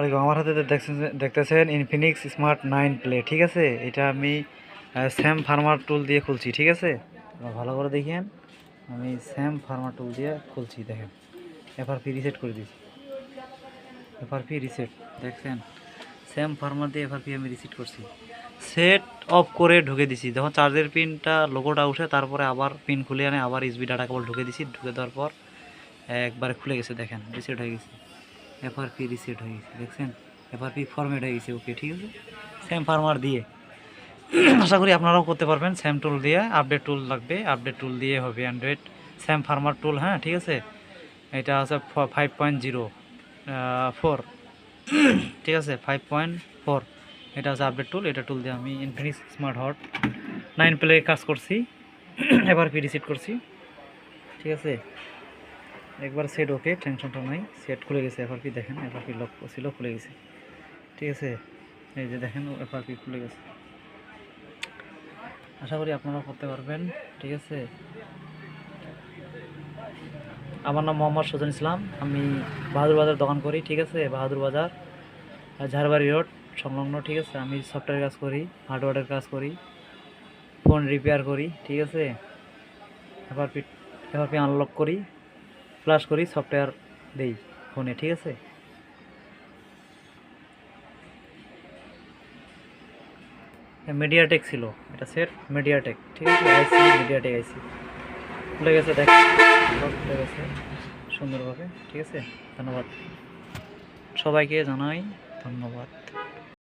আলাইকুম। আমার হাতে দেখতেছেন ইনফিনিক্স স্মার্ট 9 প্লে, ঠিক আছে। এটা আমি স্যাম ফার্মার টুল দিয়ে খুলছি, ঠিক আছে। ভালো করে দেখেন, আমি স্যাম ফার্মার টুল দিয়ে খুলছি। দেখেন, এফআরপি রিসেট করে দিয়েছি। এফআরপি রিসেট দেখছেন, স্যাম ফার্মার দিয়ে এফআরপি আমি রিসেট করছি। সেট অফ করে ঢুকে দিছি। যখন চার্জের পিনটা লোগোটা উঠে তারপরে আবার পিন খুলে আনে, আবার ইউএসবি ডাটা কেবল ঢুকে দিছি। ঢুকে দেওয়ার পর একবারে খুলে গেছে। দেখেন, রিসেট হয়ে গেছে। এফআরপি রিসেট হয়ে গেছে, দেখছেন। এফআরপি ফরম্যাট হয়ে গেছে। ওকে, ঠিক আছে। স্যাম ফার্মার দিয়ে আশা করি আপনারাও করতে পারবেন। স্যাম টুল দিয়ে আপডেট টুল লাগবে, আপডেট টুল দিয়ে হবে অ্যান্ড্রয়েড। স্যাম ফার্মার টুল, হ্যাঁ, ঠিক আছে। এটা আছে 5.04, ঠিক আছে, 5.4। এটা আছে আপডেট টুল। এটা টুল দিয়ে আমি ইনফিনিক্স স্মার্ট হট 9 প্লে কাজ করছি। এফআরপি রিসেট করছি, ঠিক আছে। একবার সেট ওকে, টেনশনটা নাই। সেট খুলে গেছে। এফআরপি দেখেন, এফআরপি লক ছিল, খুলে গেছে, ঠিক আছে। এই যে দেখেন, এফআরপি খুলে গেছে। আশা করি আপনারা করতে পারবেন, ঠিক আছে। আমার নাম মোহাম্মদ সুজন ইসলাম। আমি বাহাদুর বাজার দোকান করি, ঠিক আছে। বাহাদুর বাজার, ঝাড়বাড়ি রোড সংলগ্ন, ঠিক আছে। আমি সফটওয়্যার কাজ করি, হার্ডওয়্যারের কাজ করি, ফোন রিপেয়ার করি, ঠিক আছে। এফআরপি এফআরপি আনলক করি, ফ্লাশ করি, সফটওয়্যার দেই ফোনে, ঠিক আছে। মিডিয়াটেক ছিল এটা, সেট মিডিয়াটেক, ঠিক আছে। আইসি মিডিয়াটেক আইসি খুলে গেছে। দেখ, খুলে গেছে সুন্দরভাবে, ঠিক আছে। ধন্যবাদ সবাইকে, জানাই ধন্যবাদ।